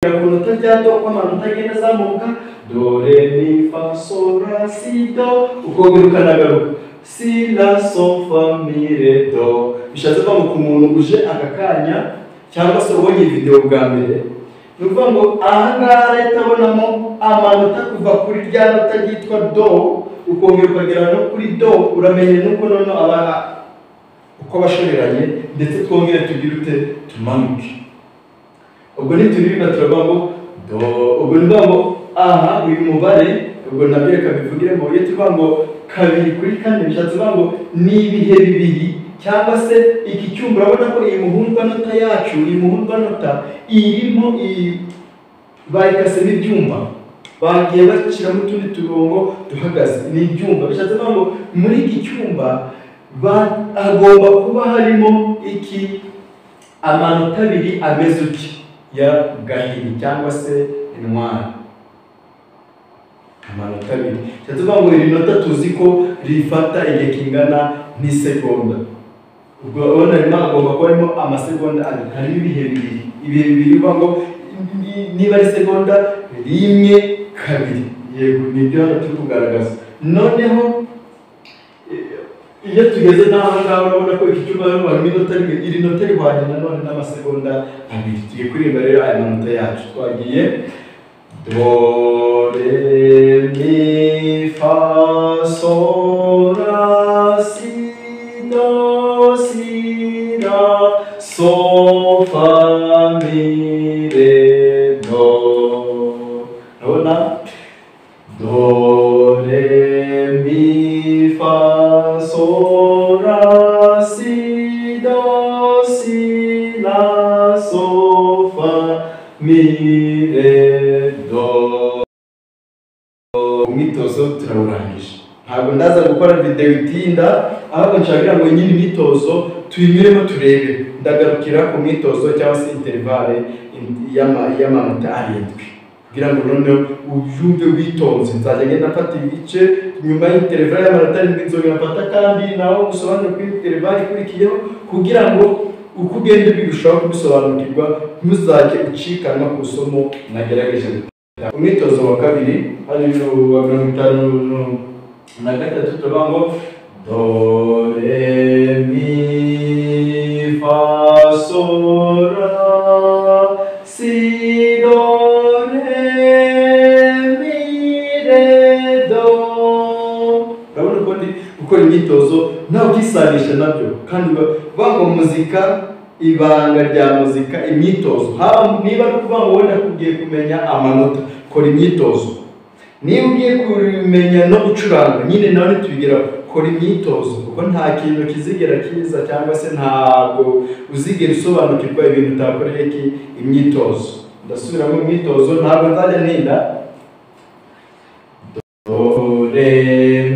Amanota rya do, ko amanota agenda azamuka, do re mi fa sol la si do, ukongera ukanagaruka si la sol fa mi re do. Bishatse kuvuga ku muntu uje aka kanya cyangwa se ubonye video bwa mbere, ni ukuvuga ngo aha ngaha leta abonamo amanota kuva kuri rya nota ryitwa do ukongera ukagera no kuri do, uramenye nuko noneho aba uko bashoreranye, ndetse twongere tugire ute tumanuke. Ubwo nituririmba turavuga ngo do, ubwo nivuga ngo aha uyu mubare, ubwo nabyo reka bivugire mu buryo tuvuga ngo kabiri kuri kane, bishatse kuvuga ngo ni ibihe bibiri, cyangwa se iki cyumba urabona ko iyi muhundwanota yacu, iyi muhundwanota irimo bayikasemo ibyumba, bagiye bashyiramo utundi turongo duhagaze, ni ibyumba. Bishatse kuvuga ngo muri iki cyumba hagomba kuba harimo iki amanota abiri ameze uti ya gahiri cyangwa se intwari, amanota abiri. Bishatse kuvuga ngo iri nota tuzi ko rifata igihe kingana n'isegonda. Ubwo urabona rero hagomba kuba harimo amasegonda abiri, harimo ibihe bibiri. Ibihe bibiri bivuga ngo niba ari segonda rimwe kabiri, yego nibyo hano turi kugaragaza. Noneho iyo tugeze n'aho ngaho urabona ko iki cyumba harimo inota rimwe, iri nota rihwanye nanone n'amasegonda abiri. Tugiye kuririmba rero aya manota yacu, twagiye do re mi fa sol la si do si la sol fa mi re do. Urabona do re mi fa sol la si do si la sol fa mi re do. Umwitozo turawurangije, ntabwo ndaza gukora video itinda, ahubwo nshaka ngo nyine imyitozo tuyinyuremo turebe. Ndagarukira ku mwitozo cyangwa se intervalle y'amanota arindwi, kugira ngo noneho ubyumve witonze. Nzajya ngenda mfata ibice nyuma y'intervalle y'amanota arindwi, nzongera mfata kandi naho gusobanura kuri intervalle ikurikiyeho, kugira ngo uko ugenda birushaho kubisobanukirwa ntuzajye ucikanwa ku isomo nagerageje. Umwitozo wa kabiri hano wa 53 turavuga ngo do re mi fa sol la si do re mi re do. Urabona ko ndi gukora imyitozo nawe ukisanisha nabyo, kandi uvuga ngo muzika, ibanga rya muzika, imyitozo. Niba ari ukuvuga ngo wenda kugiye kumenya amanota, kora imyitozo. Niba ugiye kumenya no gucuranga, nyine nawe tubigeraho, kora imyitozo, kuko nta kintu kizigera kiza cyangwa se ntabwo uzigera usobanukirwa ibintu utakoreye imyitozo. Ndasubiramo imyitozo, ntabwo nzajya ntinda. Do re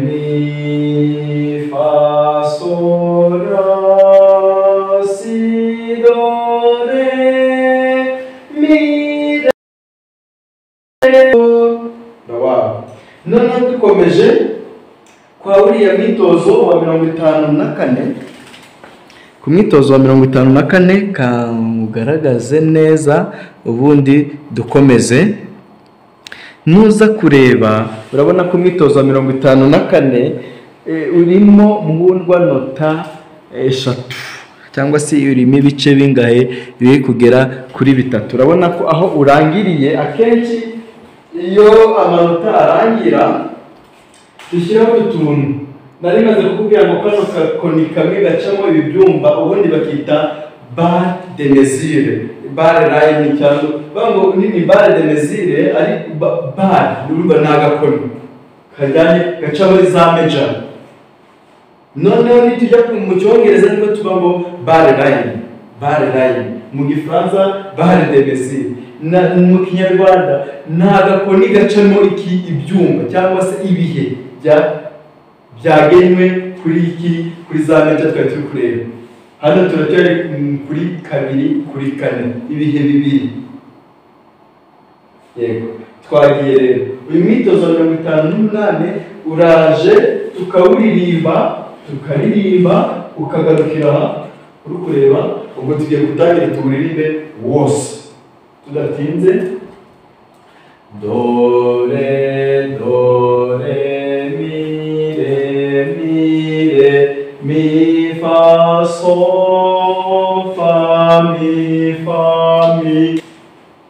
mi fa sol la si do re mi re do. Noneho dukomeje kwa uriya mwitozo wa 54. Ku mwitozo wa 54 kamugaragaze neza, ubundi dukomeze. Nuza kureba urabona ko mwitozo wa 54 urimo muhundwa nota eshatu, cyangwa se urimo ibice bingahe biri kugera kuri bitatu. Urabona ko aho urangiriye, akenshi iyo amanota arangira dushyiraho utuntu. Nari maze kukubwira ngo kano kakoni kamwe gacamo ibi byumba, ubundi bakita barre de mesure, barre line, cyangwa bango ni barre de mesure, ari barre urumva n'agakoni kajyanye gaca muri za major. Noneho nitujya mu cyongereza niko tuba ngo barre line, barre line, mu gifaransa barre de mesure, mu kinyarwanda n'agakoni gacamo iki ibyumba cyangwa se ibihe byagenwe kuri za major twari turi kureba. Hano turacyari kuri kabiri kuri kane, ibihe bibiri. Yego twagiye rero uyu mwitozo wa 58 uraje tukaririmba ukagarukira aha uri kureba. Ubwo tugiye gutangira tuwuririmbe wose. tudatinze. Do re do re mi re mi re mi fa so fa mi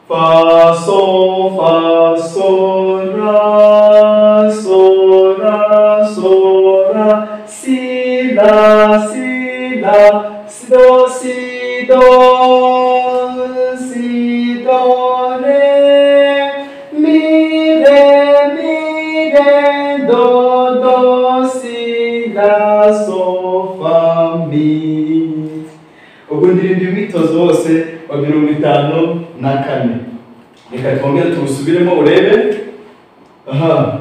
fa so ra si la si do re mi re do si la so fa mi. Ubwo ndirimba imyitozo wose wa 54. Reka twongere tuwusubiremo urebe. Aha,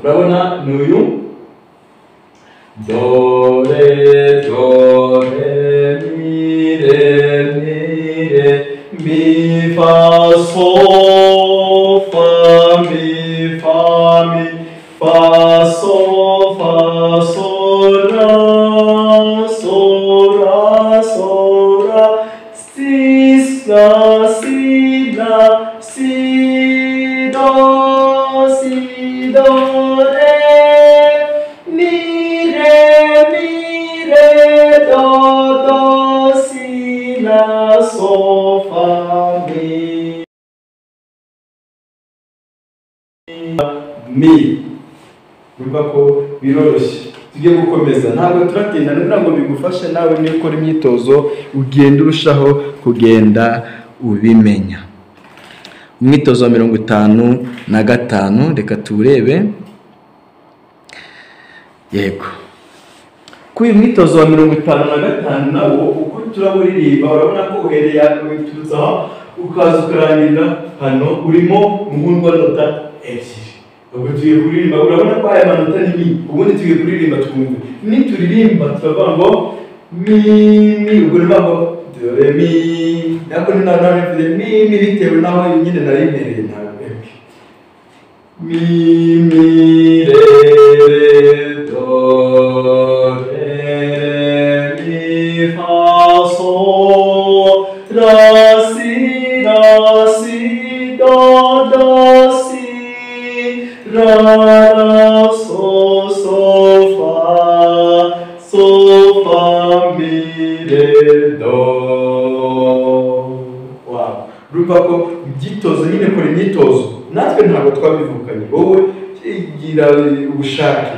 urabona ni uyu. Do re mi re mi fa so fa mi fa so ra si la si do re mi re do si la so fa mi. Urumva ko biroroshye. Tugiye gukomeza, ntabwo turatinda kugira ngo bigufashe nawe niyo ukora imyitozo ugenda urushaho kugenda ubimenya. Umwitozo wa 55, reka tuwurebe. Yego, kuri uyu mwitozo wa 55 nawo uko turaburirimba urabona ko uhereye witurutse aho ukaza ukarangirira hano urimo muhundwa nota ebyiri. Ubwo tugiye kuririmba urabona ko aya manota ni mi, ubundi tugiye kuririmba twumve. Ni turirimba turavuga ngo mi ubwo ngo do re mi, nako ni nawe mi bitewe naho nyine narimereye ntabwo mi re do re mi fa so ra si do si ra so fa mi re do. Wow, urumva ko byitozo nyine kora imyitozo natwe ntabwo twabivukanye. Wowe gira ubushake,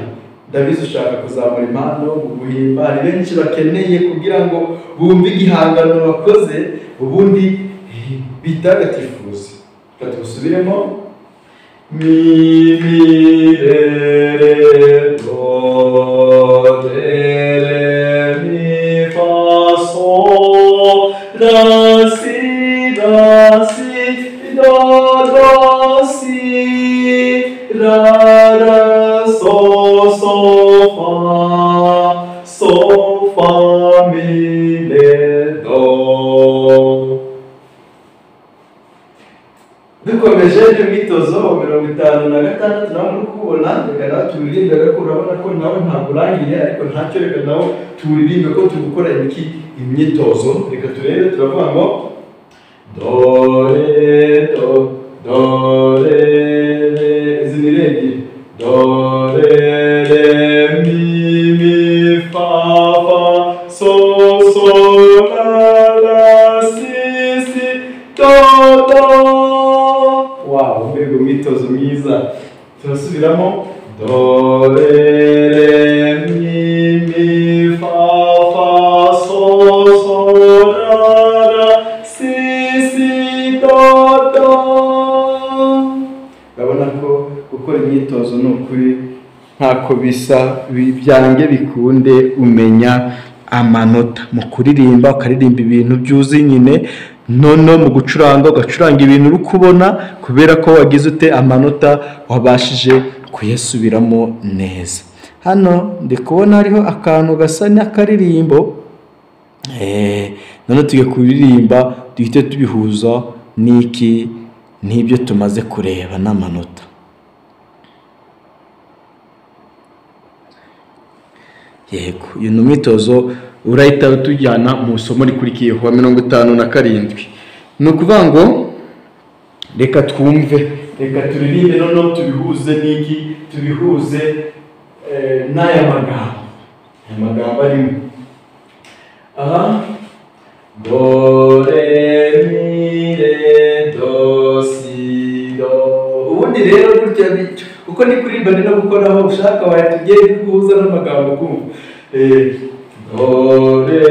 ndabizi ushaka kuzamura impano mu guhimba. Hari benshi bakeneye kugira ngo bumve igihangano bakoze ubundi bitagatifuze. Reka tubisubiremo. Mi re do re mi fa so ra si do si ra so fa mi re do. Dukomeje imyitozo wa 56 nawe muri kubona, reka turirimbe ko urabona ko nawe ntabwo urangiye, ariko ntacyo reka nawe turirimbe ko tugukora imyitozo. Reka turebe, turavuga ngo do re izi ni ebyiri. Do re mi fa so la si do. Wow, mbega umwitozo mwiza. Turasubiramo. Do re mi fa so ra si do. Urabona ko gukora imyitozo ni ukuri ntako bisa, byange bikunde umenya amanota. Mu kuririmba ukaririmba ibintu byuzi nyine, nono mu gucuranga ugacuranga ibintu uri kubona, kubera ko wagize ute amanota wabashije kuyasubiramo neza. Hano ndi kubona hariho akantu gasa n'akaririmbo, none tugiye kuririmba duhite tubihuza n'iki n'ibyo tumaze kureba n'amanota. Yego, uyu ni umwitozo urahita utujyana mu isomo rikurikiyeho wa 57. Ni ukuvuga ngo reka twumve, reka turirimbe noneho tubihuze n'iki, tubihuze n'aya magambo arimo. Aha, do re mi re do si do. Ubundi rero gutya bityo uko ni kuririmba ni no gukoraho, ushaka wahita ugenda guhuza n'amagambo kumva. Do re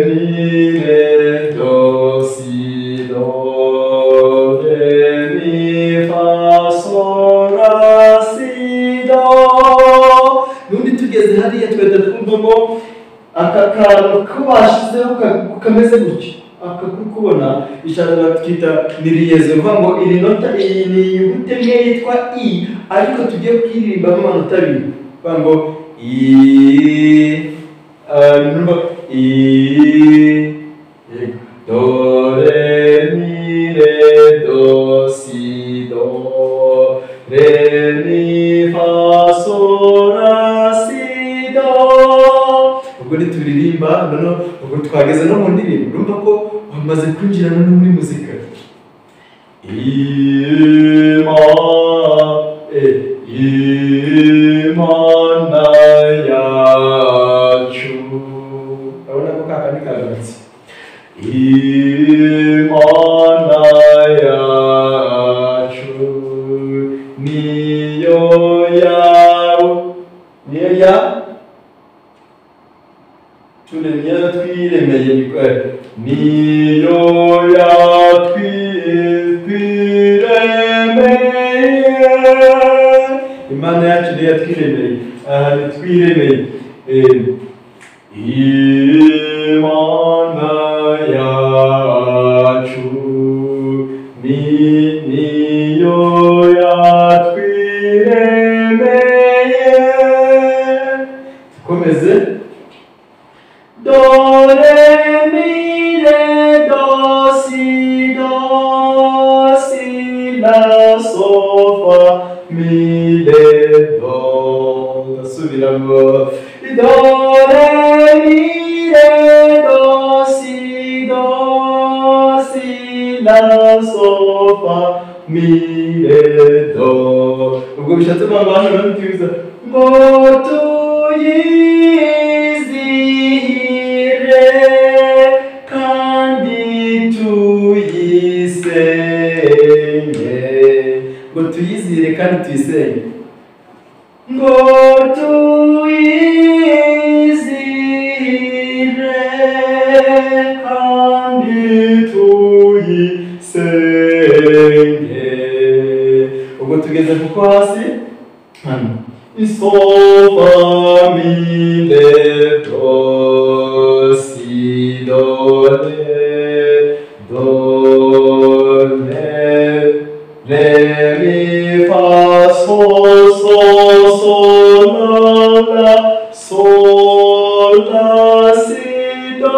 mi re do si do re mi fa sol la si do. Nundi tugeze hariya twenda twumva ngo aka kantu kubashizeho kameze gutya, aka kubona ishaka twita niriyezo, mvuga ngo iri nota iyi ni inyuguti imwe yitwa i, ariko tugiye kwiririmba amanota abiri, mvuga ngo i numva i do re mi re do si do re mi fa sol la si do. Ubwo nituririmba noneho ubwo twageze no mu ndirimbo, urumva ko wamaze kwinjira no muri muzika. Imana yacu, urabona ko kakandi kagarutse. Imana yacu niyo yawe, niyo ya turemye twiremeye bikwere, niyo yatwiremeye, Imana yacu niyo yatwiremeye, aha nitwiremeye. Imana yacu niyo yatwiremeye. Tukomeze. Do re mi re do si la sol fa mi re do. Subiramo. Do re mi re do si la sol fa mi re do. Ubwo bishatse ngo abantu bamutiza ngo tuyizihire kandi tuyisenge, ngo tuyizihire kandi tuyisenge, ngo tuyizihire kandi tuyisenge. Ubwo tugeze kuko hasi hano sol fa mi re do si do re mi fa sol la si do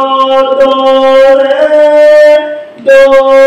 re